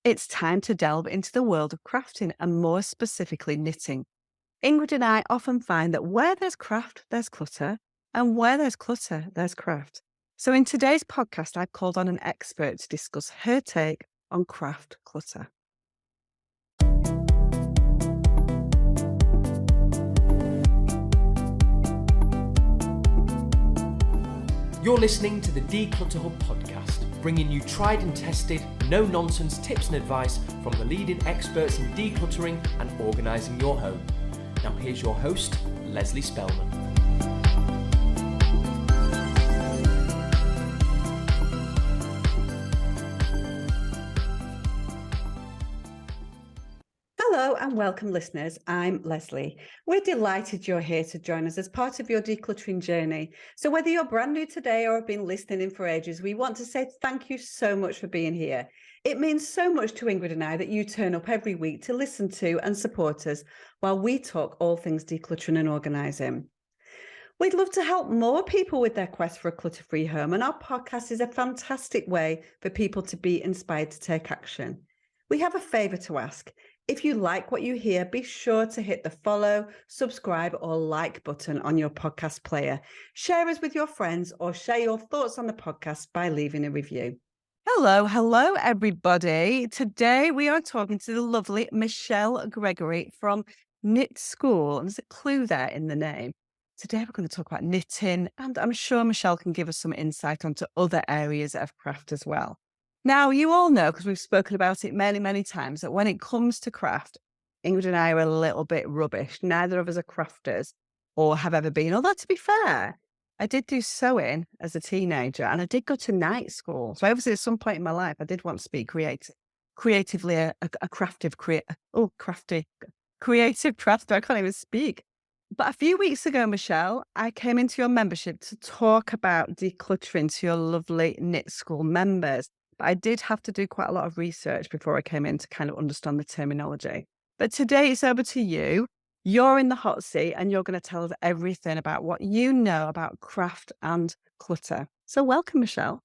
It's time to delve into the world of crafting and more specifically knitting. Ingrid and I often find that where there's craft, there's clutter, and where there's clutter, there's craft. So in today's podcast, I've called on an expert to discuss her take on craft clutter. You're listening to the Declutter Hub podcast, bringing you tried and tested, no-nonsense tips and advice from the leading experts in decluttering and organising your home. Now here's your host, Leslie Spellman. Hello and welcome, listeners. I'm Leslie. We're delighted you're here to join us as part of your decluttering journey. So whether you're brand new today or have been listening in for ages, we want to say thank you so much for being here. It means so much to Ingrid and I that you turn up every week to listen to and support us while we talk all things decluttering and organising. We'd love to help more people with their quest for a clutter-free home, and our podcast is a fantastic way for people to be inspired to take action. We have a favour to ask. If you like what you hear, be sure to hit the follow, subscribe, or like button on your podcast player. Share us with your friends or share your thoughts on the podcast by leaving a review. Hello, everybody. Today we are talking to the lovely Michelle Gregory from Knitschool. And there's a clue there in the name. Today we're going to talk about knitting, and I'm sure Michelle can give us some insight onto other areas of craft as well. Now, you all know, because we've spoken about it many, many times, that when it comes to craft, Ingrid and I are a little bit rubbish. Neither of us are crafters or have ever been. Although, to be fair, I did do sewing as a teenager and I did go to night school. So obviously at some point in my life, I did want to be creatively a creative crafter. I can't even speak. But a few weeks ago, Michelle, I came into your membership to talk about decluttering to your lovely Knitschool members. But I did have to do quite a lot of research before I came in to kind of understand the terminology. But today it's over to you. You're in the hot seat and you're going to tell us everything about what you know about craft and clutter. So welcome, Michelle.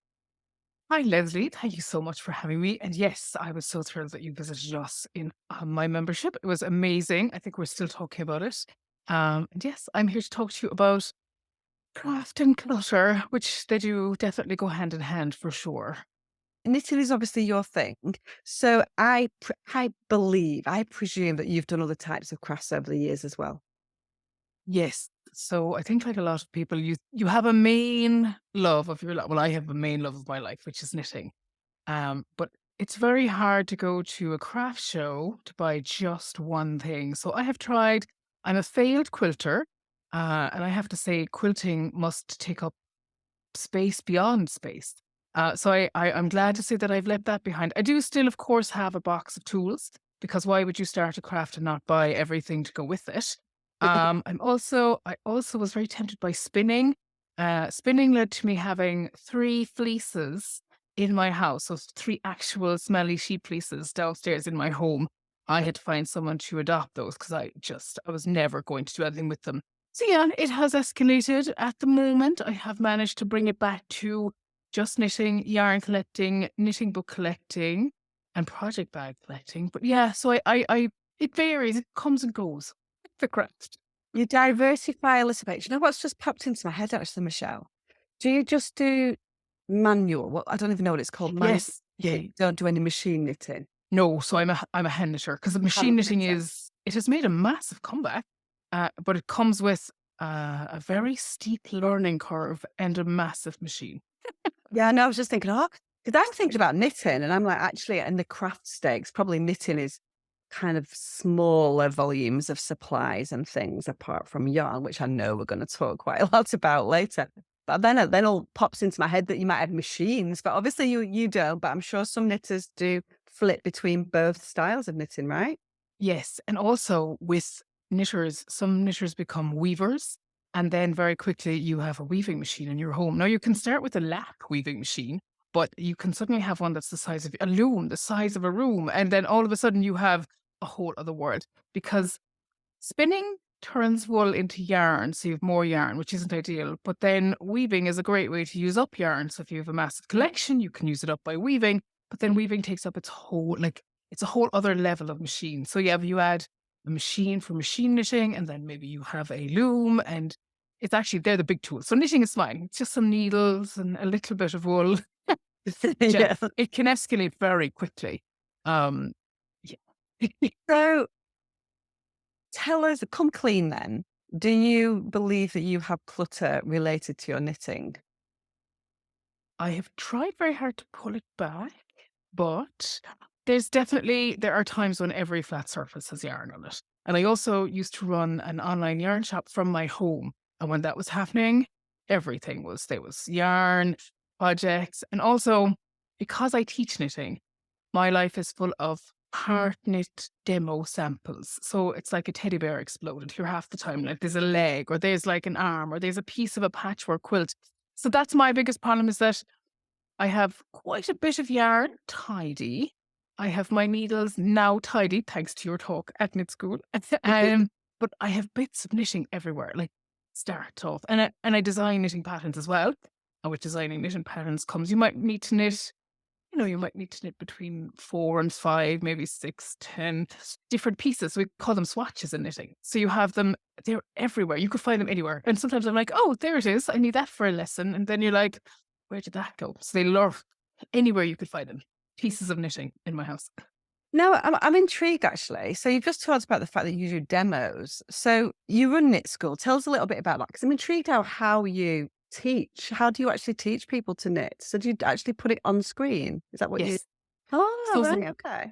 Hi, Leslie. Thank you so much for having me. And yes, I was so thrilled that you visited us in my membership. It was amazing. I think we're still talking about it. And yes, I'm here to talk to you about craft and clutter, which they do definitely go hand in hand for sure. Knitting is obviously your thing. So I presume that you've done other types of crafts over the years as well. Yes. So I think like a lot of people, you have a main love of your life. Well, I have a main love of my life, which is knitting. But it's very hard to go to a craft show to buy just one thing. So I have tried, I'm a failed quilter, and I have to say quilting must take up space beyond space. So I'm glad to say that I've left that behind. I do still, of course, have a box of tools because why would you start a craft and not buy everything to go with it? I also was very tempted by spinning. Spinning led to me having 3 fleeces in my house. So 3 actual smelly sheep fleeces downstairs in my home. I had to find someone to adopt those because I was never going to do anything with them. So yeah, it has escalated at the moment. I have managed to bring it back to just knitting, yarn collecting, knitting book collecting, and project bag collecting. But yeah, so it varies. It comes and goes. The craft. You diversify a little bit. Do you know what's just popped into my head, actually, Michelle? Do you just do manual? Well, I don't even know what it's called. Yes. Yeah. You don't do any machine knitting. No, so I'm a hand knitter because the machine knitting it has made a massive comeback, but it comes with a very steep learning curve and a massive machine. Yeah, no, I was just thinking, because I'm thinking about knitting and I'm like, actually, in the craft stakes, probably knitting is kind of smaller volumes of supplies and things apart from yarn, which I know we're going to talk quite a lot about later. But then it all pops into my head that you might have machines, but obviously you don't, but I'm sure some knitters do flip between both styles of knitting, right? Yes, and also with knitters, some knitters become weavers. And then very quickly you have a weaving machine in your home. Now you can start with a lap weaving machine, but you can suddenly have one that's the size of a loom, the size of a room. And then all of a sudden you have a whole other world because spinning turns wool into yarn. So you have more yarn, which isn't ideal. But then weaving is a great way to use up yarn. So if you have a massive collection, you can use it up by weaving. But then weaving takes up its whole, like it's a whole other level of machine. So yeah, you add a machine for machine knitting, and then maybe you have a loom, and it's actually, they're the big tools. So knitting is fine. It's just some needles and a little bit of wool. Yeah, Yeah. it can escalate very quickly. Um, yeah. So tell us, come clean then. Do you believe that you have clutter related to your knitting? I have tried very hard to pull it back, but there are times when every flat surface has yarn on it. And I also used to run an online yarn shop from my home. And when that was happening, there was yarn, projects, and also because I teach knitting, my life is full of part knit demo samples. So it's like a teddy bear exploded here half the time. Like there's a leg, or there's like an arm, or there's a piece of a patchwork quilt. So that's my biggest problem, is that I have quite a bit of yarn tidy. I have my needles now tidy, thanks to your talk at Knitschool. But I have bits of knitting everywhere, like start off. And I design knitting patterns as well. And with designing knitting patterns comes, you might need to knit between 4 and 5, maybe 6, 10 different pieces. We call them swatches in knitting. So you have them, they're everywhere. You could find them anywhere. And sometimes I'm like, oh, there it is. I need that for a lesson. And then you're like, where did that go? So they love anywhere you could find them. Pieces of knitting in my house. No, I'm intrigued actually. So you've just told us about the fact that you do demos. So you run Knit School. Tell us a little bit about that, because I'm intrigued how you teach. How do you actually teach people to knit? So do you actually put it on screen? Is that what you? Yes. Oh, So right, okay.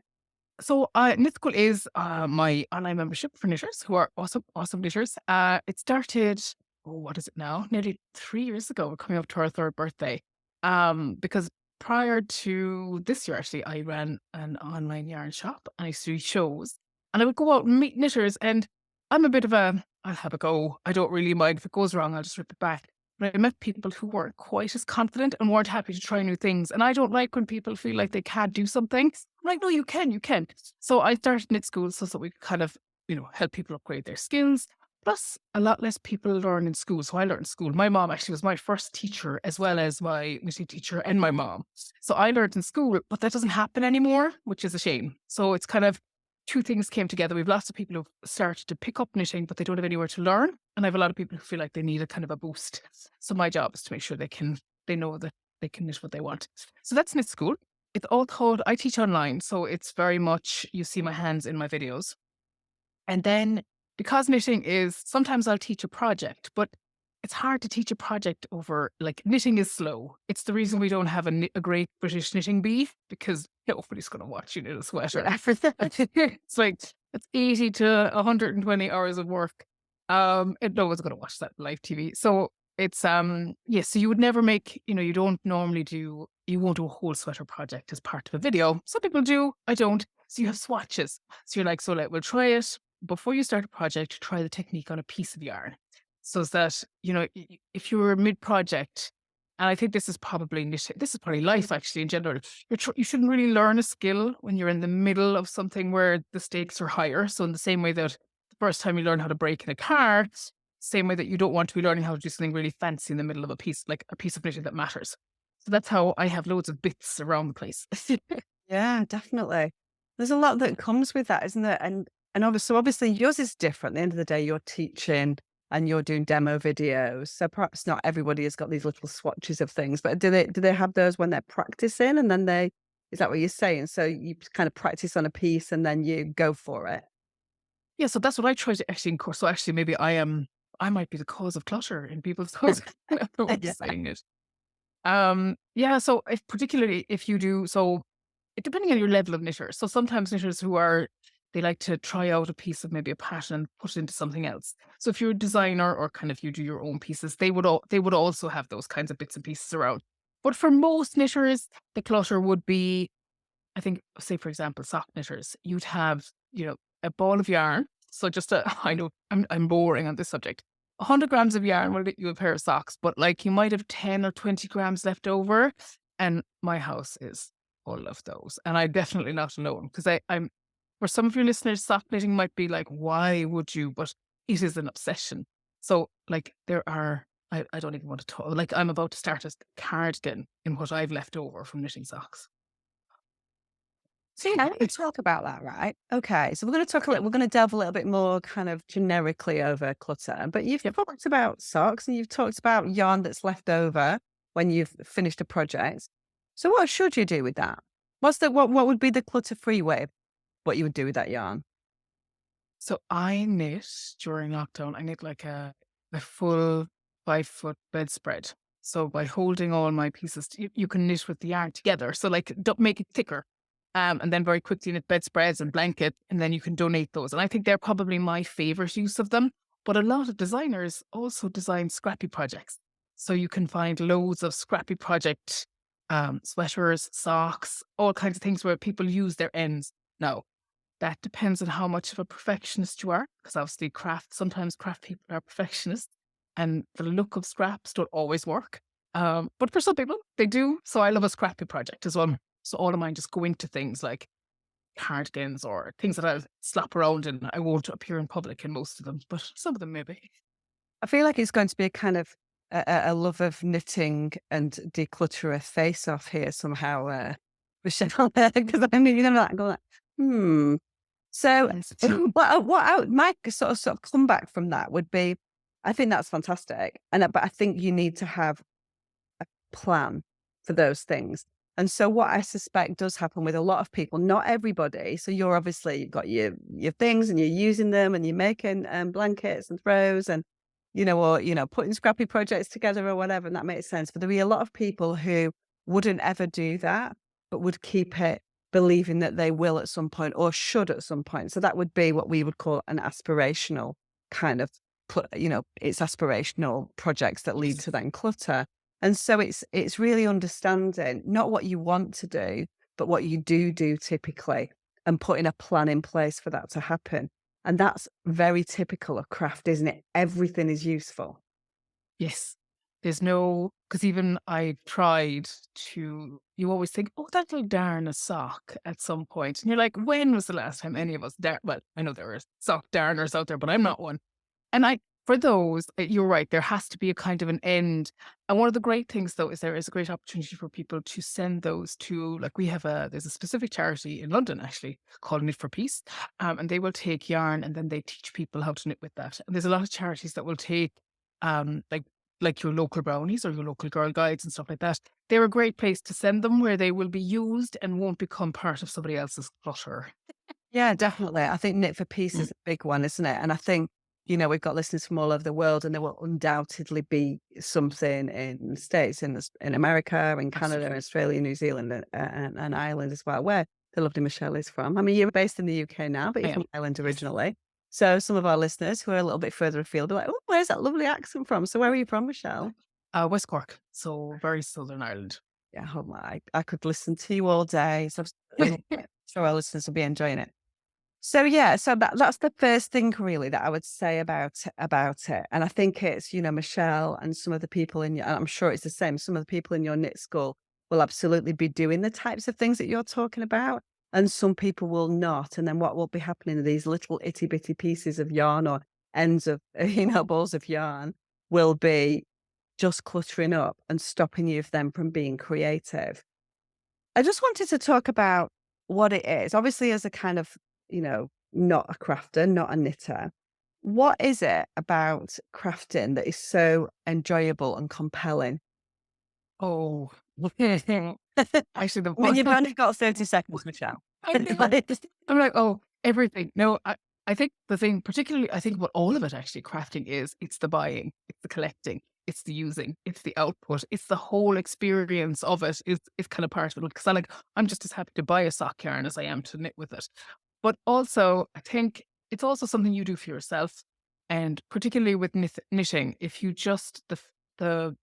Knitschool is my online membership for knitters who are awesome, awesome knitters. It started, what is it now? Nearly 3 years ago. We're coming up to our third birthday. Because prior to this year, actually, I ran an online yarn shop and I used to do shows. And I would go out and meet knitters. And I'm a bit of I'll have a go. I don't really mind if it goes wrong. I'll just rip it back. But I met people who weren't quite as confident and weren't happy to try new things. And I don't like when people feel like they can't do something. I'm like, no, you can, you can. So I started Knit School so that we could kind of, help people upgrade their skills. Plus, a lot less people learn in school. So I learned in school. My mom actually was my first teacher, as well as my knitting teacher and my mom. So I learned in school, but that doesn't happen anymore, which is a shame. So it's kind of two things came together. We've lots of people who've started to pick up knitting, but they don't have anywhere to learn. And I have a lot of people who feel like they need a kind of a boost. So my job is to make sure they know that they can knit what they want. So that's Knit School. It's all taught, I teach online. So it's very much, you see my hands in my videos. And then because knitting is, sometimes I'll teach a project, but it's hard to teach a project over, like, knitting is slow. It's the reason we don't have a great British knitting bee, because nobody's going to watch you knit a sweater. It's like, it's 80 to 120 hours of work. And no one's going to watch that live TV. So it's, so you would never make, you won't do a whole sweater project as part of a video. Some people do, I don't. So you have swatches. So you're like, we'll try it. Before you start a project, try the technique on a piece of yarn. So that, if you're mid-project, and I think this is probably life actually in general, you shouldn't really learn a skill when you're in the middle of something where the stakes are higher. So in the same way that the first time you learn how to brake in a car, same way that you don't want to be learning how to do something really fancy in the middle of a piece of knitting that matters. So that's how I have loads of bits around the place. Yeah, definitely. There's a lot that comes with that, isn't there? And obviously yours is different. At the end of the day, you're teaching and you're doing demo videos. So perhaps not everybody has got these little swatches of things, but do they have those when they're practicing, and then is that what you're saying? So you kind of practice on a piece and then you go for it. Yeah, so that's what I try to actually encourage. So actually maybe I might be the cause of clutter in people's homes. Yeah. Saying it. So particularly if you do, so depending on your level of knitter. So sometimes knitters they like to try out a piece of maybe a pattern and put it into something else. So if you're a designer, or kind of you do your own pieces, they would also have those kinds of bits and pieces around. But for most knitters, the clutter would be, I think, say for example, sock knitters, you'd have, a ball of yarn. So I know I'm boring on this subject. 100 grams of yarn will get you a pair of socks, but like you might have 10 or 20 grams left over. And my house is full of those. And I'm definitely not alone, because I'm, for some of your listeners, sock knitting might be like, why would you? But it is an obsession. So like I don't even want to talk, like I'm about to start a cardigan in what I've left over from knitting socks. So yeah, let me talk about that, right? Okay, so we're going to talk a little, we're going to delve a little bit more kind of generically over clutter. But you've Yep. talked about socks and you've talked about yarn that's left over when you've finished a project. So what should you do with that? What would be the clutter-free way? What you would do with that yarn? So I knit during lockdown. I knit like a full 5 foot bedspread. So by holding all my pieces, you can knit with the yarn together. So like make it thicker, and then very quickly knit bedspreads and blanket, and then you can donate those. And I think they're probably my favorite use of them. But a lot of designers also design scrappy projects. So you can find loads of scrappy project sweaters, socks, all kinds of things where people use their ends. Now, that depends on how much of a perfectionist you are, because obviously sometimes craft people are perfectionists, and the look of scraps don't always work. But for some people, they do. So I love a scrappy project as well. So all of mine just go into things like cardigans or things that I'll slap around and I won't appear in public in most of them, but some of them maybe. I feel like it's going to be a kind of a love of knitting and declutterer face-off here somehow, Michelle, because I'm going to go like, hmm. So Yes. my sort of comeback from that would be, I think that's fantastic, but I think you need to have a plan for those things. And so what I suspect does happen with a lot of people, not everybody. So you're obviously, you've got your things and you're using them and you're making blankets and throws and, putting scrappy projects together or whatever. And that makes sense. But there'll be a lot of people who wouldn't ever do that, but would keep it believing that they will at some point or should at some point. So that would be what we would call an aspirational kind of, it's aspirational projects that lead to then clutter. And so it's really understanding not what you want to do, but what you do typically, and putting a plan in place for that to happen. And that's very typical of craft, isn't it? Everything is useful. Yes. Because even I tried you always think, oh, that'll darn a sock at some point. And you're like, when was the last time any of us well, I know there are sock darners out there, but I'm not one. And for those, you're right, there has to be a kind of an end. And one of the great things, though, is there is a great opportunity for people to send those to, like, there's a specific charity in London, actually, called Knit for Peace. And they will take yarn and then they teach people how to knit with that. And there's a lot of charities that will take, like your local brownies or your local Girl Guides and stuff like that. They're a great place to send them where they will be used and won't become part of somebody else's clutter. Yeah, definitely. I think Knit for Peace is a big one, isn't it? And I think, we've got listeners from all over the world, and there will undoubtedly be something in the States, in America, in Canada, Absolutely. Australia, New Zealand, and Ireland as well, where the lovely Michelle is from. I mean, you're based in the UK now, but I you're from am. Ireland originally. So some of our listeners who are a little bit further afield are like, oh, where's that lovely accent from? So where are you from, Michelle? West Cork, so very Southern Ireland. Yeah, hold on. I could listen to you all day. So I'm sure our listeners will be enjoying it. So yeah, so that's the first thing really that I would say about it. And I think it's, Michelle and some of the people and I'm sure it's the same, some of the people in your knit school will absolutely be doing the types of things that you're talking about. And some people will not. And then what will be happening are these little itty bitty pieces of yarn or ends of, balls of yarn will be just cluttering up and stopping you them from being creative. I just wanted to talk about what it is. Obviously, as a kind of, not a crafter, not a knitter, what is it about crafting that is so enjoyable and compelling? Oh, actually, the I mean, fun you've only got 30 seconds, Michelle. I know. I'm like, oh, everything. No, I think the thing, particularly, I think what all of it actually crafting is, it's the buying, it's the collecting, it's the using, it's the output, it's the whole experience of it is kind of part of it. Because I'm just as happy to buy a sock yarn as I am to knit with it. But also, I think it's also something you do for yourself, and particularly with knitting, if you the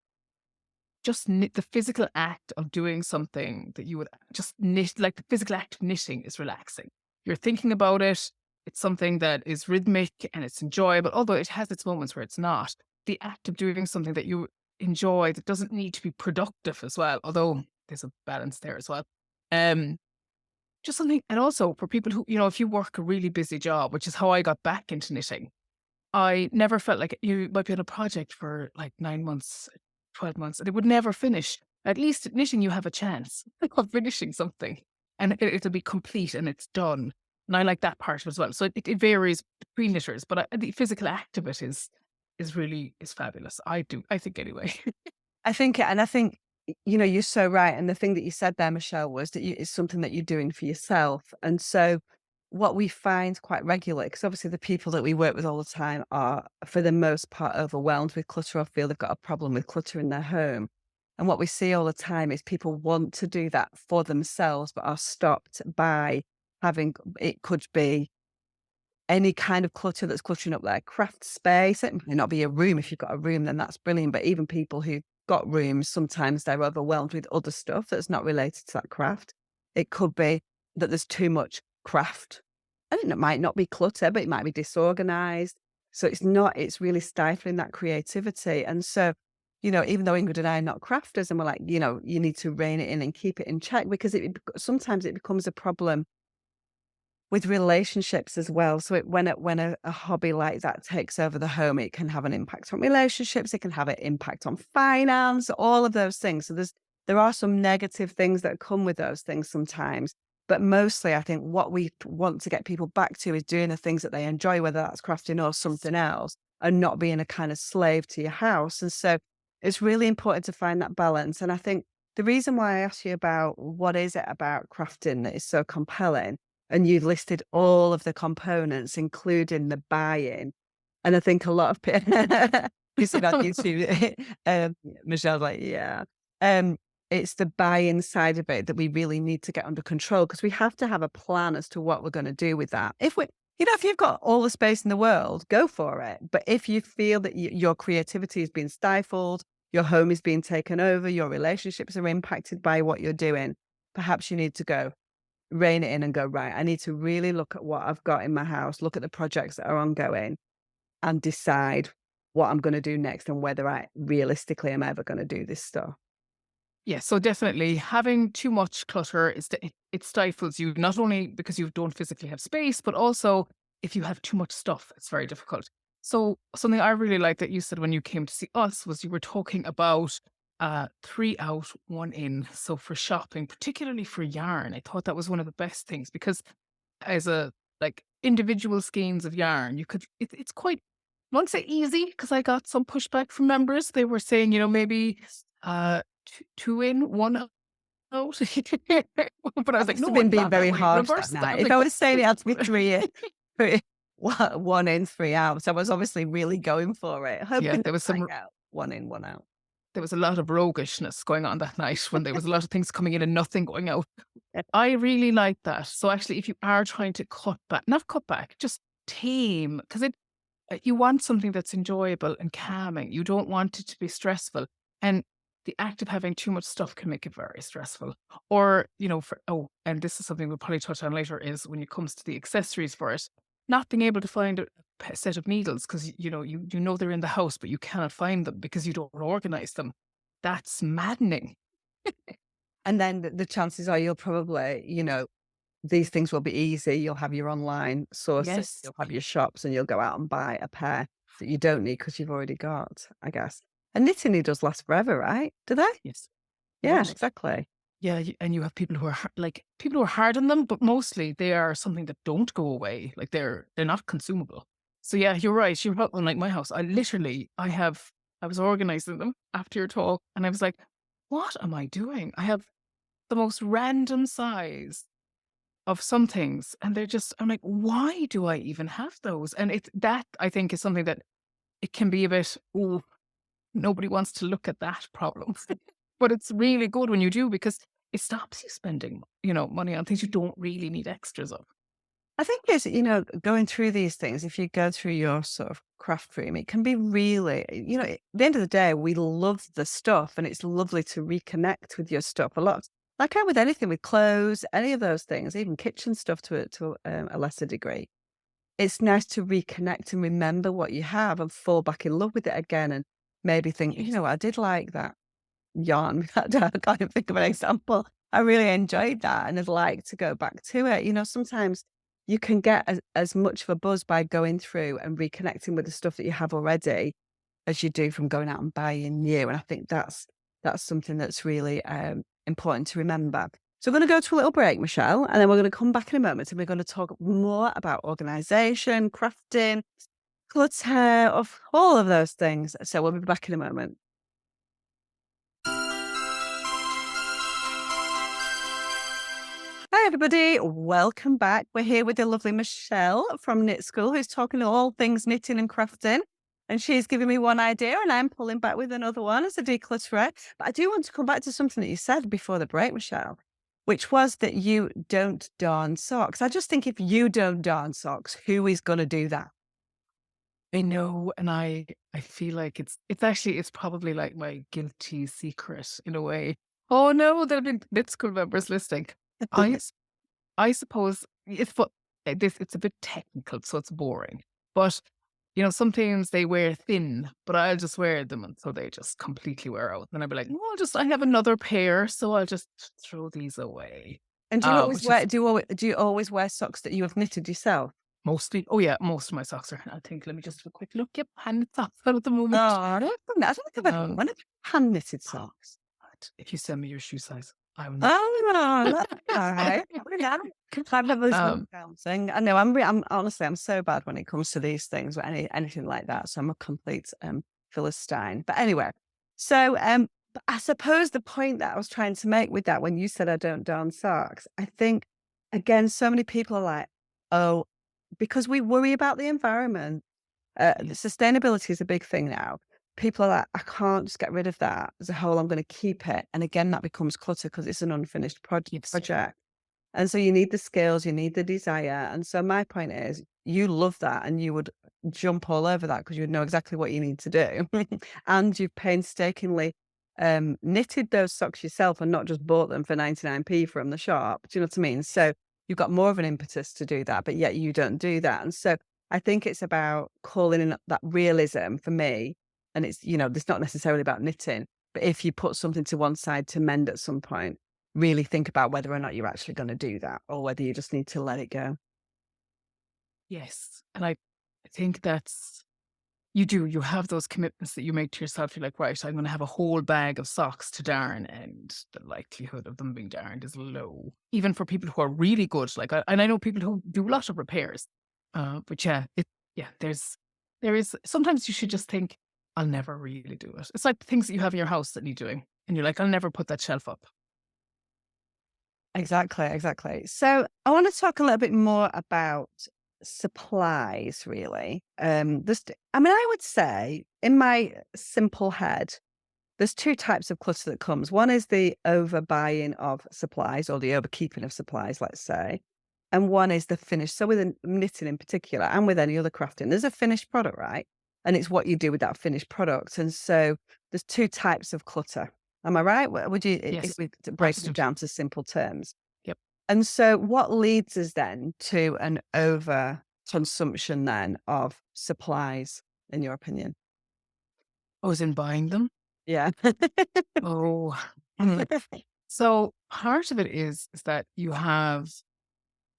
just knit, the physical act of doing something that you would just knit, like the physical act of knitting is relaxing. You're thinking about it. It's something that is rhythmic and it's enjoyable, although it has its moments where it's not. The act of doing something that you enjoy that doesn't need to be productive as well, although there's a balance there as well. Just something, and also for people who, if you work a really busy job, which is how I got back into knitting, I never felt like you might be on a project for like 9 months, 12 months, and it would never finish. At least at knitting, you have a chance of finishing something. and it'll be complete and it's done. And I like that part as well. So it varies between knitters, but the physical act of it is fabulous. I think anyway. I think, you're so right. And the thing that you said there, Michelle, was that it's something that you're doing for yourself. And so what we find quite regularly, because obviously the people that we work with all the time are, for the most part, overwhelmed with clutter or feel they've got a problem with clutter in their home. And what we see all the time is people want to do that for themselves, but are stopped by having, it could be any kind of clutter that's cluttering up their craft space. It might not be a room. If you've got a room, then that's brilliant. But even people who've got rooms, sometimes they're overwhelmed with other stuff that's not related to that craft. It could be that there's too much craft. And it might not be clutter, but it might be disorganized. So it's really stifling that creativity. And so, even though Ingrid and I are not crafters, and we're like, you need to rein it in and keep it in check, because sometimes it becomes a problem with relationships as well. So when a hobby like that takes over the home, it can have an impact on relationships. It can have an impact on finance, all of those things. So there are some negative things that come with those things sometimes. But mostly, I think what we want to get people back to is doing the things that they enjoy, whether that's crafting or something else, and not being a kind of slave to your house. And so it's really important to find that balance. And I think the reason why I asked you about what is it about crafting that is so compelling, and you've listed all of the components, including the buy-in. And I think a lot of people, you see that on YouTube, Michelle's like, yeah. It's the buy-in side of it that we really need to get under control, because we have to have a plan as to what we're going to do with that. If you've got all the space in the world, go for it. But if you feel that your creativity is being stifled, your home is being taken over, your relationships are impacted by what you're doing, perhaps you need to rein it in and go, right, I need to really look at what I've got in my house, look at the projects that are ongoing, and decide what I'm going to do next and whether I realistically am ever going to do this stuff. Yeah, so definitely having too much clutter it stifles you, not only because you don't physically have space, but also if you have too much stuff, it's very difficult. So something I really like that you said when you came to see us was you were talking about 3 out, 1 in. So for shopping, particularly for yarn, I thought that was one of the best things, because as a like individual skeins of yarn, it's quite, I won't say easy, because I got some pushback from members. They were saying, maybe 2 in, 1 out. But I was like, It's no, been not being that very way. harsh Reverse that that. night. If I was saying it had to be 3 in, 1 in, 3 out, so I was obviously really going for it, Yeah, hoping there was to some find out 1 in, 1 out. there was a lot of roguishness going on that night when there was a lot of things coming in and nothing going out. I really like that. So actually, if you are trying to not cut back, just tame, because you want something that's enjoyable and calming. You don't want it to be stressful. And the act of having too much stuff can make it very stressful. Or, and this is something we'll probably touch on later, is when it comes to the accessories for it, not being able to find a set of needles because, you know they're in the house, but you cannot find them because you don't organize them. That's maddening. And then the chances are you'll probably, these things will be easy. You'll have your online sources, Yes. you'll have your shops, and you'll go out and buy a pair that you don't need because you've already got, I guess. And knitting needles last forever, right? Do they? Yes. Yeah, Right. exactly. Yeah, and you have people who are people who are hard on them, but mostly they are something that don't go away. Like they're not consumable. So yeah, you're right. You're right. Unlike my house, I was organizing them after your talk, and I was like, what am I doing? I have the most random size of some things, and I'm like, why do I even have those? And that I think is something that it can be a bit, oh, nobody wants to look at that problem. But it's really good when you do, because it stops you spending, money on things you don't really need extras of. I think it's, going through these things, if you go through your sort of craft room, it can be really, at the end of the day, we love the stuff and it's lovely to reconnect with your stuff a lot. Like I with anything, with clothes, any of those things, even kitchen stuff to a lesser degree. It's nice to reconnect and remember what you have and fall back in love with it again, and maybe think, I did like that yarn. I can't even think of an example. I really enjoyed that and I'd like to go back to it. Sometimes you can get as much of a buzz by going through and reconnecting with the stuff that you have already as you do from going out and buying new. And I think that's something that's really important to remember. So we're going to go to a little break, Michelle, and then we're going to come back in a moment and we're going to talk more about organisation, crafting, clutter, of all of those things. So we'll be back in a moment. Hi, everybody. Welcome back. We're here with the lovely Michelle from Knitschool, who's talking all things knitting and crafting. And she's giving me one idea and I'm pulling back with another one as a declutterer. But I do want to come back to something that you said before the break, Michelle, which was that you don't darn socks. I just think if you don't darn socks, who is going to do that? I know, and I feel like it's probably like my guilty secret in a way. Oh no, there'll be knit school members listening. I s- I suppose it's a bit technical, so it's boring. But sometimes they wear thin, but I'll just wear them until they just completely wear out. Then I'll be like, well, I have another pair, so I'll just throw these away. And do you always Which is do you always wear socks that you have knitted yourself? mostly, oh yeah, most of my socks are. I think let me just have a quick look. Yep, hand socks at the moment. No, I don't think I've ever Um, worn hand knitted socks. But if you send me your shoe size, I will. Oh no, that's all right. I've never Um, thing. I know I'm honestly I'm so bad when it comes to these things or anything like that. So I'm a complete philistine. But anyway, so but I suppose the point that I was trying to make with that when you said I don't darn socks, I think again so many people are like, oh, because we worry about the environment. Sustainability is a big thing now. People are like, I can't just get rid of that as a whole. I'm going to keep it. And again, that becomes clutter because it's an unfinished yes. project. And so you need the skills, you need the desire. And so my point is, you love that and you would jump all over that because you would know exactly what you need to do. And you've painstakingly knitted those socks yourself and not just bought them for 99p from the shop. Do you know what I mean? So you've got more of an impetus to do that, but yet you don't do that. And so I think it's about calling in that realism for me. And it's, it's not necessarily about knitting, but if you put something to one side to mend at some point, really think about whether or not you're actually going to do that or whether you just need to let it go. Yes. And I think you have those commitments that you make to yourself. You're like, right, I'm going to have a whole bag of socks to darn, and the likelihood of them being darned is low, even for people who are really good. And I know people who do a lot of repairs. But there is sometimes you should just think, I'll never really do it. It's like the things that you have in your house that need doing, and you're like, I'll never put that shelf up. Exactly. So I want to talk a little bit more about supplies, really. I would say in my simple head, there's two types of clutter that comes. One is the overbuying of supplies or the overkeeping of supplies, let's say. And one is the finish. So with knitting in particular and with any other crafting, there's a finished product, right? And it's what you do with that finished product. And so there's two types of clutter. Am I right? Would you, if Yes, we break it absolutely. down to simple terms? Yep. And so what leads us then to an over consumption then of supplies, in your opinion? I was in buying them. Yeah. Oh, so part of it is that you have,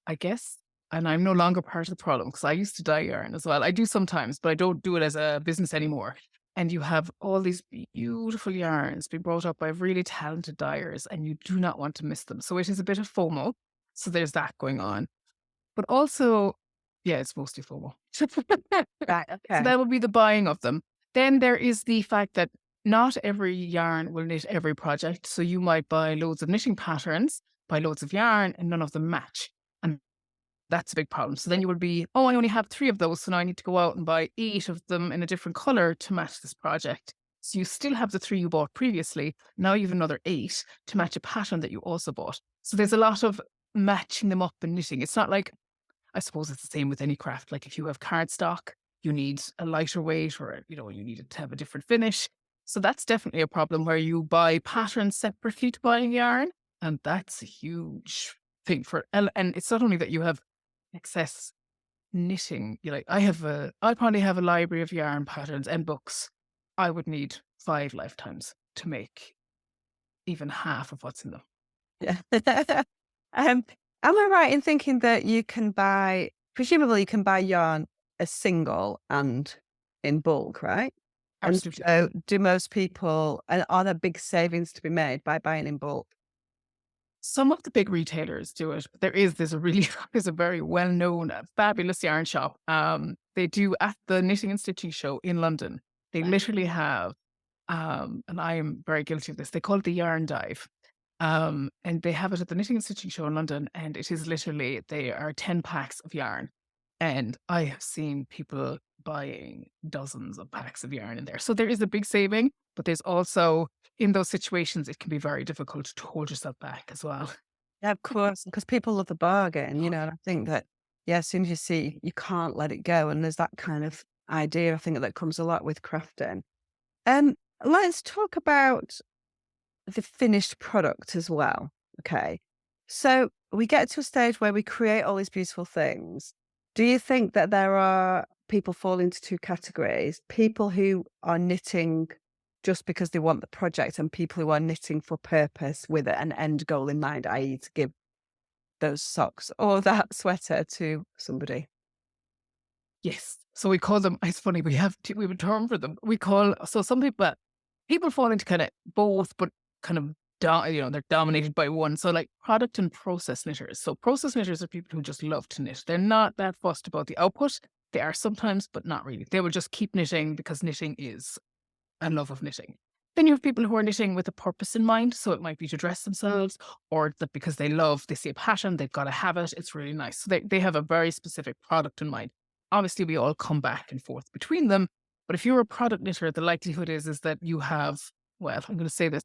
I guess, and I'm no longer part of the problem because I used to dye yarn as well. I do sometimes, but I don't do it as a business anymore. And you have all these beautiful yarns being brought up by really talented dyers, and you do not want to miss them. So it is a bit of FOMO. So there's that going on. But also, yeah, it's mostly FOMO. Right. So Okay. that would be the buying of them. Then there is the fact that not every yarn will knit every project. So you might buy loads of knitting patterns, buy loads of yarn, and none of them match. And that's a big problem. So then you will be, oh, I only have 3 of those. So now I need to go out and buy 8 of them in a different color to match this project. So you still have the 3 you bought previously. Now you have another 8 to match a pattern that you also bought. So there's a lot of matching them up and knitting. It's not like, I suppose it's the same with any craft. Like if you have cardstock, you need a lighter weight or, you need it to have a different finish. So that's definitely a problem where you buy patterns separately to buying yarn. And that's a huge thing and it's not only that you have excess knitting. You're like, I probably have a library of yarn patterns and books. I would need 5 lifetimes to make even half of what's in them. Yeah. Am I right in thinking that presumably you can buy yarn as single and in bulk, right? Absolutely. And so do most people, and are there big savings to be made by buying in bulk? Some of the big retailers do it, but there's a really there's a very well known, fabulous yarn shop. They do at the Knitting and Stitching Show in London. They literally have, and I am very guilty of this. They call it the Yarn Dive, and they have it at the Knitting and Stitching Show in London. And it is literally they are 10 packs of yarn, and I have seen people buying dozens of packs of yarn in there. So there is a big saving, but there's also in those situations it can be very difficult to hold yourself back as well. Yeah, of course, because people love the bargain, and I think that, yeah, as soon as you see, you can't let it go. And there's that kind of idea, I think, that comes a lot with crafting. Um, let's talk about the finished product as well. Okay. So we get to a stage where we create all these beautiful things. Do you think that there are people fall into two categories? People who are knitting just because they want the project, and people who are knitting for purpose with an end goal in mind, i.e. to give those socks or that sweater to somebody? Yes. So we call them, it's funny, we have a term for them. So some people fall into kind of both, but kind of, they're dominated by one. So like product and process knitters. So process knitters are people who just love to knit. They're not that fussed about the output. They are sometimes, but not really. They will just keep knitting because knitting is a love of knitting. Then you have people who are knitting with a purpose in mind. So it might be to dress themselves, or that because they see a pattern, they've got to have it. It's really nice. So they have a very specific product in mind. Obviously, we all come back and forth between them. But if you're a product knitter, the likelihood is that you have, well, I'm going to say this,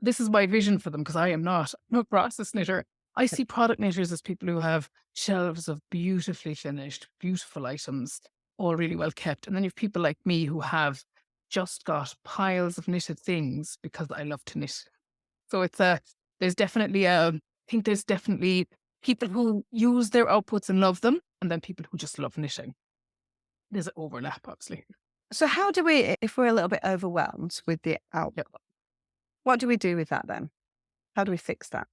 this is my vision for them, because I am not a process knitter. I see product knitters as people who have shelves of beautifully finished, beautiful items, all really well kept. And then you have people like me who have just got piles of knitted things because I love to knit. So there's definitely people who use their outputs and love them, and then people who just love knitting. There's an overlap, obviously. So how do we, if we're a little bit overwhelmed with the output, what do we do with that then? How do we fix that?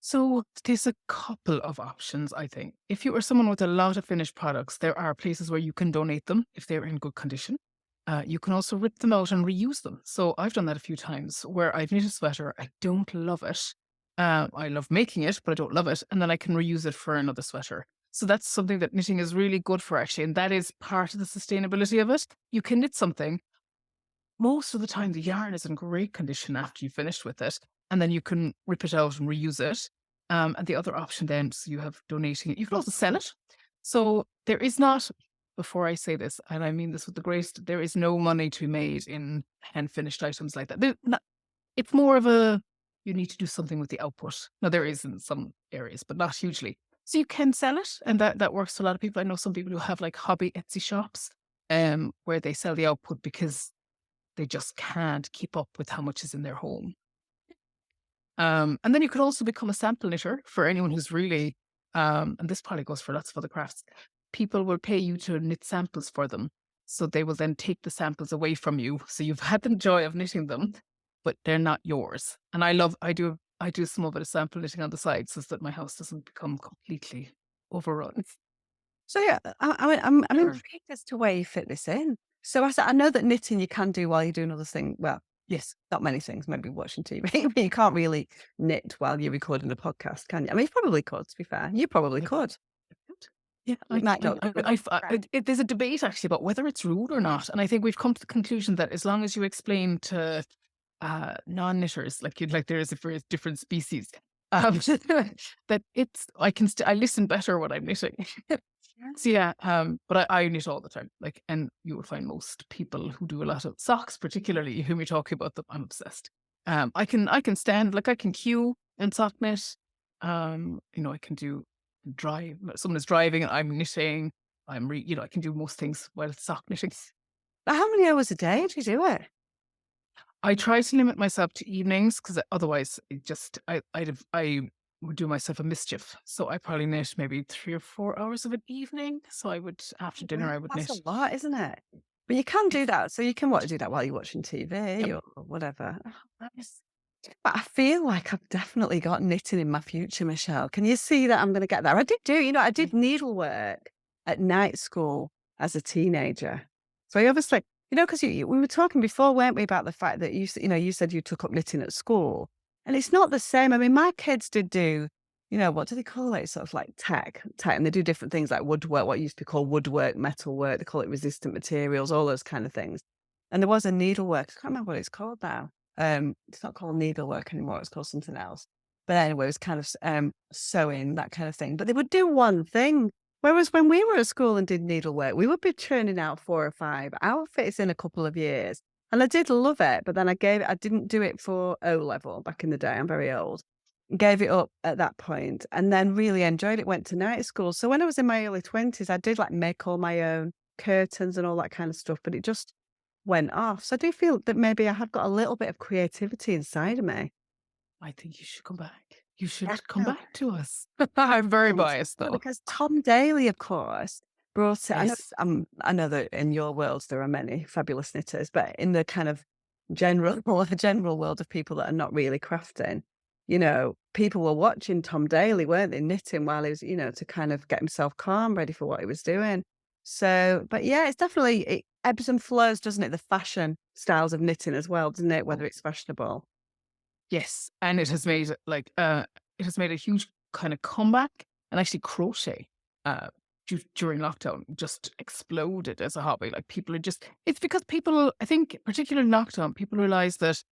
So there's a couple of options, I think. If you are someone with a lot of finished products, there are places where you can donate them if they're in good condition. You can also rip them out and reuse them. So I've done that a few times where I've knit a sweater, I don't love it. I love making it, but I don't love it. And then I can reuse it for another sweater. So that's something that knitting is really good for, actually. And that is part of the sustainability of it. You can knit something. Most of the time, the yarn is in great condition after you've finished with it. And then you can rip it out and reuse it. And the other option then, so you have donating it. You can also sell it. So there is not, before I say this, and I mean this with the greatest, there is no money to be made in hand-finished items like that. It's more of you need to do something with the output. Now, there is in some areas, but not hugely. So you can sell it, and that works for a lot of people. I know some people who have like hobby Etsy shops where they sell the output because they just can't keep up with how much is in their home. And then you could also become a sample knitter for anyone who's really, and this probably goes for lots of other crafts. People will pay you to knit samples for them. So they will then take the samples away from you. So you've had the joy of knitting them, but they're not yours. And I do a small bit of sample knitting on the side so that my house doesn't become completely overrun. So yeah, I'm intrigued as to where you fit this in. So I know that knitting you can do while you're doing other things. Well, yes, not many things, maybe watching TV. But you can't really knit while you're recording a podcast, can you? I mean, you probably could, to be fair. You probably could. Yeah, there's a debate actually about whether it's rude or not. And I think we've come to the conclusion that as long as you explain to non-knitters, like there is for different species, that I listen better when I'm knitting. So yeah, but I knit all the time. And you will find most people who do a lot of socks, particularly whom you're talking about them, I'm obsessed. I can stand, I can queue and sock knit. I can do drive. Someone is driving and I'm knitting. I can do most things while sock knitting. How many hours a day do you do it? I try to limit myself to evenings because otherwise I would do myself a mischief. So I probably knit maybe 3 or 4 hours of an evening. So I would, after dinner, I would knit. That's a lot, isn't it? But you can do that. So you can do that while you're watching TV or whatever. But I feel like I've definitely got knitting in my future, Michelle. Can you see that I'm going to get there? I did needlework at night school as a teenager. So I obviously, because we were talking before, weren't we, about the fact that you said you took up knitting at school. And it's not the same. I mean, my kids did do, what do they call it? Sort of like tech, and they do different things like woodwork, what used to be called woodwork, metalwork. They call it resistant materials, all those kind of things. And there was a needlework. I can't remember what it's called now. It's not called needlework anymore. It's called something else. But anyway, it was kind of sewing, that kind of thing. But they would do one thing. Whereas when we were at school and did needlework, we would be churning out 4 or 5 outfits in a couple of years. And I did love it, but then I didn't do it for O level back in the day. I'm very old. Gave it up at that point and then really enjoyed it, went to night school. So when I was in my early 20s, I did like make all my own curtains and all that kind of stuff, but it just went off. So I do feel that maybe I have got a little bit of creativity inside of me. I think you should come back. You should Yeah. come back to us. I'm very biased Well, though. because Tom Daly, of course, brought it. Yes. I know that in your world there are many fabulous knitters, but in the kind of general or the general world of people that are not really crafting, people were watching Tom Daly, weren't they, knitting while he was, to kind of get himself calm, ready for what he was doing. So, but yeah, it's definitely it ebbs and flows, doesn't it? The fashion styles of knitting as well, doesn't it? Whether it's fashionable. Yes. And it has made a huge kind of comeback, and actually crochet during lockdown just exploded as a hobby. Like it's because people, I think, particularly in lockdown, people realized that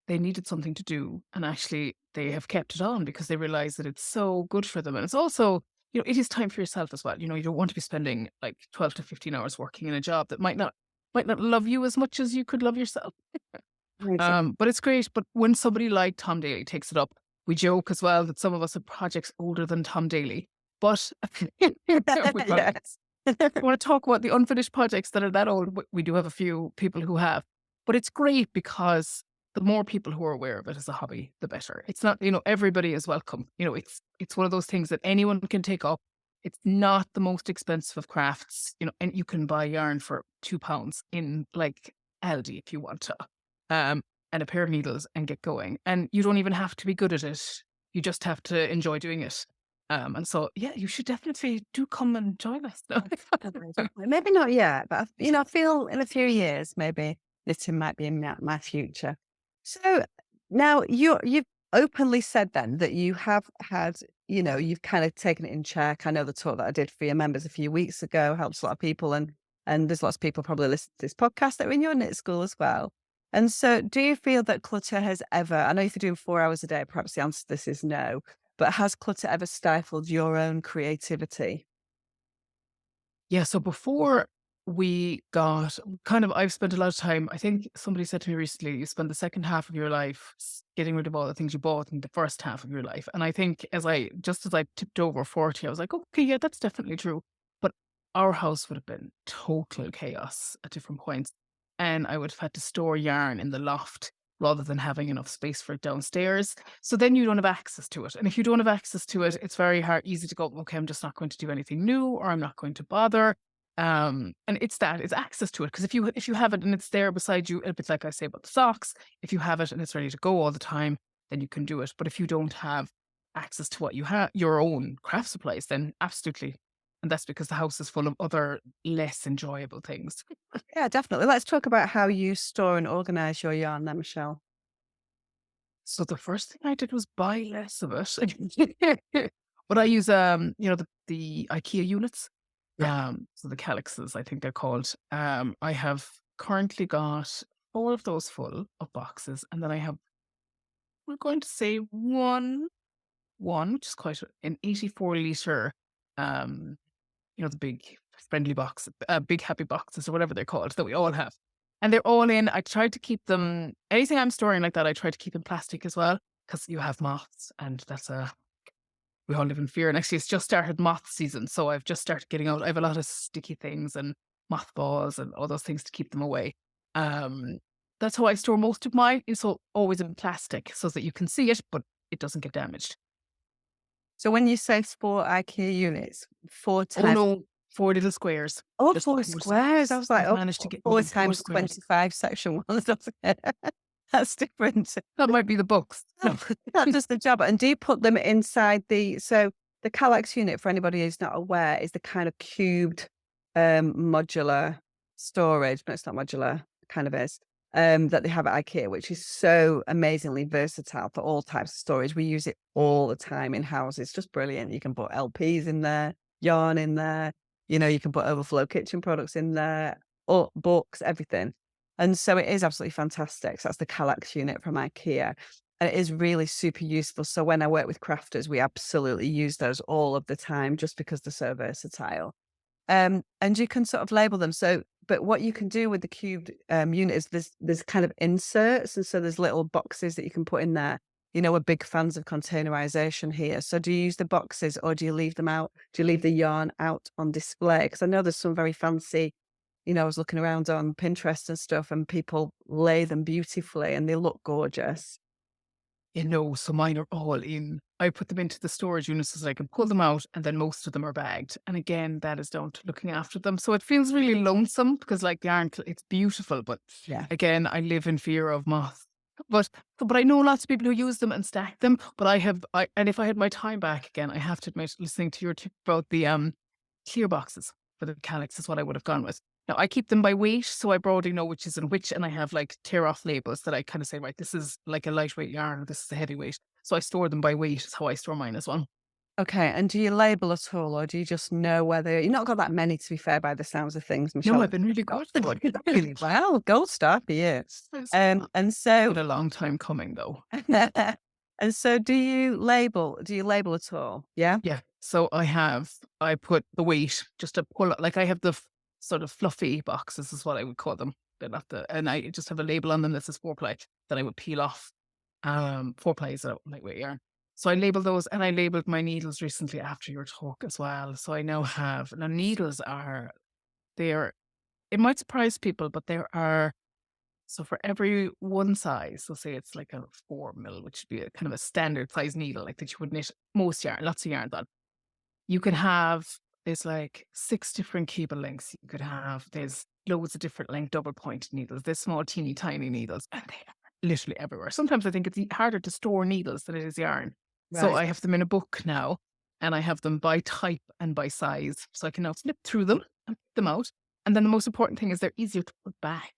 they needed something to do, and actually they have kept it on because they realize that it's so good for them. And it's also, it is time for yourself as well. You don't want to be spending like 12 to 15 hours working in a job that might not love you as much as you could love yourself. But it's great. But when somebody like Tom Daly takes it up, we joke as well that some of us have projects older than Tom Daly. But we Yes. want to talk about the unfinished projects that are that old. We do have a few people who have, but it's great because the more people who are aware of it as a hobby, the better. It's not, everybody is welcome. It's one of those things that anyone can take up. It's not the most expensive of crafts, and you can buy yarn for £2 in like Aldi if you want to. And a pair of needles and get going. And you don't even have to be good at it. You just have to enjoy doing it. And so, yeah, you should definitely do come and join us. Maybe not yet, but I feel in a few years maybe knitting might be in my future. So now you've openly said then that you have had, you've kind of taken it in check. I know the talk that I did for your members a few weeks ago helps a lot of people, and there's lots of people probably listening to this podcast that are in your knit school as well. And so do you feel that clutter has ever, I know if you're doing 4 hours a day, perhaps the answer to this is no, but has clutter ever stifled your own creativity? Yeah. So before we got I've spent a lot of time, I think somebody said to me recently, you spend the second half of your life getting rid of all the things you bought in the first half of your life. And I think as I tipped over 40, I was like, okay, yeah, that's definitely true. But our house would have been total chaos at different points. And I would have had to store yarn in the loft rather than having enough space for it downstairs. So then you don't have access to it. And if you don't have access to it, it's very easy to go, okay, I'm just not going to do anything new, or I'm not going to bother. And it's access to it. Because if you have it and it's there beside you, a bit like I say about the socks, if you have it and it's ready to go all the time, then you can do it. But if you don't have access to what you have, your own craft supplies, then absolutely. And that's because the house is full of other less enjoyable things. Yeah, definitely. Let's talk about how you store and organize your yarn then, Michelle. So the first thing I did was buy less of it. But I use the IKEA units. So the calyxes, I think they're called. I have currently got 4 of those full of boxes, and then we're going to say one, which is quite an 84-liter, the big friendly box, big happy boxes or whatever they're called that we all have. And they're all in. I try to keep them, anything I'm storing like that, I try to keep in plastic as well, because you have moths, and we all live in fear. And actually, it's just started moth season. So I've just started getting out. I have a lot of sticky things and mothballs and all those things to keep them away. That's how I store most of mine. It's always in plastic so that you can see it, but it doesn't get damaged. So when you say 4 IKEA units, 4 Oh times, no, 4 little squares. oh, Just 4 squares. I was like, I've oh, managed to get 4 more than 4 times squares. 25 section ones. That's different. That might be the books. No. That does the job. And do you put them inside so the Kallax unit, for anybody who's not aware, is the kind of cubed modular storage, but it's not modular, it kind of is. that they have at IKEA, which is so amazingly versatile for all types of storage. We use it all the time in houses. It's just brilliant. You can put LPs in there, yarn in there, you can put overflow kitchen products in there, or books, everything. And so it is absolutely fantastic. So that's the Kallax unit from IKEA. And it is really super useful. So when I work with crafters, we absolutely use those all of the time just because they're so versatile. And you can sort of label them. So, but what you can do with the cubed unit is there's kind of inserts, and so there's little boxes that you can put in there. We're big fans of containerization here. So do you use the boxes or do you leave them out? Do you leave the yarn out on display? Because I know there's some very fancy, I was looking around on Pinterest and stuff, and people lay them beautifully and they look gorgeous. So mine are all in. I put them into the storage units so that I can pull them out, and then most of them are bagged. And again, that is down to looking after them. So it feels really lonesome because, like, yarn, it's beautiful, but Yeah. again, I live in fear of moth. But I know lots of people who use them and stack them. But and if I had my time back again, I have to admit, listening to your tip about the clear boxes for the Kallax is what I would have gone with. Now, I keep them by weight, so I broadly know which is in which, and I have like tear-off labels that I kind of say, right, this is like a lightweight yarn, this is a heavyweight. So I store them by weight, is how I store mine as well. Okay. And do you label at all, or do you just know whether you've not got that many, to be fair, by the sounds of things, Michelle? No, I've been really good. Really well, gold star for you. And Been so, a long time coming, though. and so, do you label? Do you label at all? Yeah. Yeah. So I put the weight just to pull, like I have the sort of fluffy boxes is what I would call them. They're not and I just have a label on them that says 4-ply that I would peel off. 4-ply is a lightweight yarn. So I labeled those, and I labeled my needles recently after your talk as well. So I now have, now needles it might surprise people, but there are, so for every one size, so say it's like a 4 mil, which would be a kind of a standard size needle, like that you would knit most yarn, lots of yarns on. You could have, there's like 6 different cable lengths. You could have, there's loads of different length double pointed needles. There's small, teeny, tiny needles, and they are literally everywhere. Sometimes I think it's harder to store needles than it is yarn. So I have them in a book now, and I have them by type and by size. So I can now flip through them and pick them out. And then the most important thing is they're easier to put back,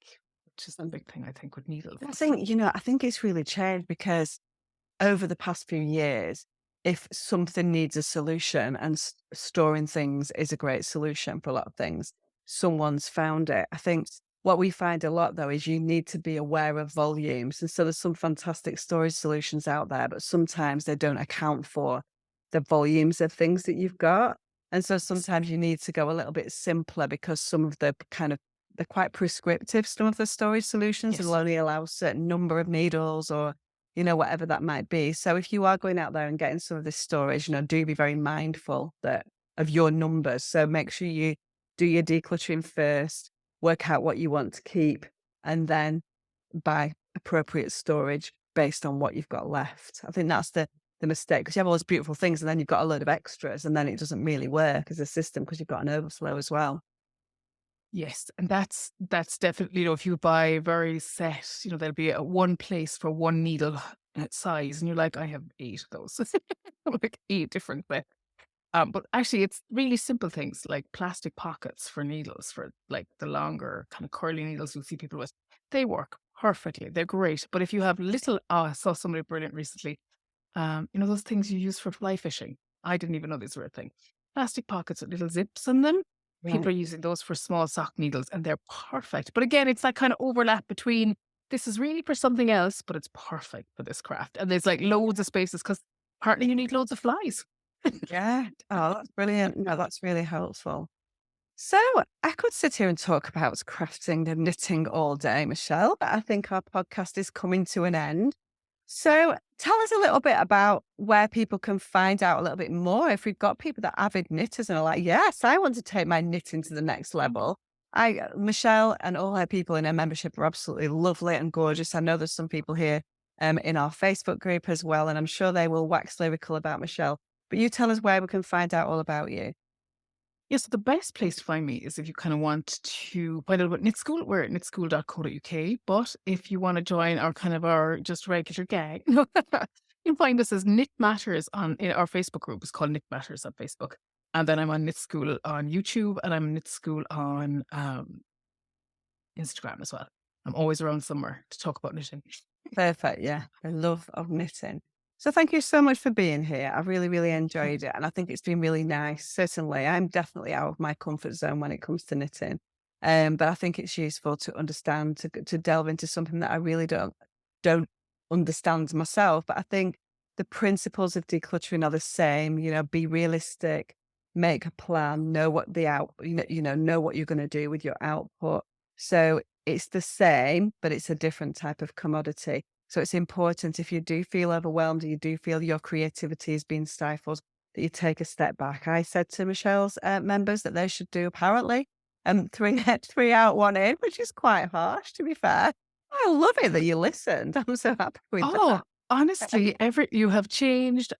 which is the big thing, I think, with needles. I think it's really changed because over the past few years, if something needs a solution, and storing things is a great solution for a lot of things, someone's found it. I think what we find a lot, though, is you need to be aware of volumes. And so there's some fantastic storage solutions out there, but sometimes they don't account for the volumes of things that you've got. And so sometimes you need to go a little bit simpler because some of the they're quite prescriptive. Some of the storage solutions Yes. will only allow a certain number of needles, or whatever that might be. So if you are going out there and getting some of this storage, do be very mindful of your numbers. So make sure you do your decluttering first, work out what you want to keep, and then buy appropriate storage based on what you've got left. I think that's the mistake, because you have all those beautiful things and then you've got a load of extras, and then it doesn't really work as a system because you've got an overflow as well. Yes, and that's definitely, if you buy very set, there'll be one place for one needle size, and you're like, I have 8 of those, like 8 different. But actually, it's really simple things like plastic pockets for needles, for like the longer kind of curly needles you'll see people with. They work perfectly. They're great. But if you have little, I saw somebody brilliant recently. Those things you use for fly fishing. I didn't even know these were a thing. Plastic pockets with little zips in them. People are using those for small sock needles, and they're perfect. But again, it's that kind of overlap between this is really for something else, but it's perfect for this craft. And there's like loads of spaces because partly you need loads of flies. Yeah. Oh, that's brilliant. No, that's really helpful. So I could sit here and talk about crafting and knitting all day, Michelle, but I think our podcast is coming to an end. So tell us a little bit about where people can find out a little bit more. If we've got people that are avid knitters and are like, yes, I want to take my knitting to the next level. Michelle and all her people in her membership are absolutely lovely and gorgeous. I know there's some people here in our Facebook group as well, and I'm sure they will wax lyrical about Michelle. But you tell us where we can find out all about you. Yes, the best place to find me is if you kind of want to find out about Knitschool. We're at knitschool.co.uk. But if you want to join our just regular gang, you can find us as Knit Matters in our Facebook group. It's called Knit Matters on Facebook. And then I'm on Knitschool on YouTube, and I'm Knitschool on Instagram as well. I'm always around somewhere to talk about knitting. Perfect. Yeah. I love of knitting. So thank you so much for being here. I really, really enjoyed it. And I think it's been really nice. Certainly, I'm definitely out of my comfort zone when it comes to knitting. But I think it's useful to understand, to delve into something that I really don't understand myself. But I think the principles of decluttering are the same. Be realistic, make a plan, know what know what you're going to do with your output. So it's the same, but it's a different type of commodity. So it's important, if you do feel overwhelmed, or you do feel your creativity is being stifled, that you take a step back. I said to Michelle's members that they should do apparently 3 out, 1 in, which is quite harsh, to be fair. I love it that you listened. I'm so happy with Oh, that. honestly, you have changed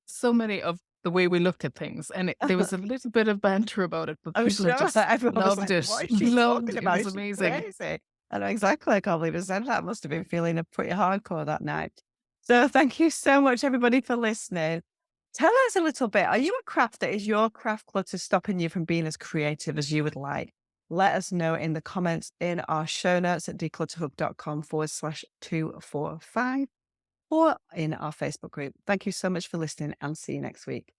so many of the way we look at things. And there was a little bit of banter about it, but I'm people sure just that everyone was loved like, it. what is she Loved talking it. It about? was She's amazing. crazy. I know exactly. I can't believe I said that. I must have been feeling pretty hardcore that night. So thank you so much, everybody, for listening. Tell us a little bit. Are you a crafter? Is your craft clutter stopping you from being as creative as you would like? Let us know in the comments in our show notes at declutterhub.com/245 or in our Facebook group. Thank you so much for listening, and see you next week.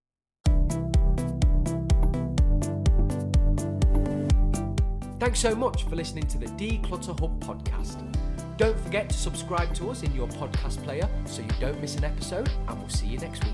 Thanks so much for listening to the Declutter Hub podcast. Don't forget to subscribe to us in your podcast player so you don't miss an episode, and we'll see you next week.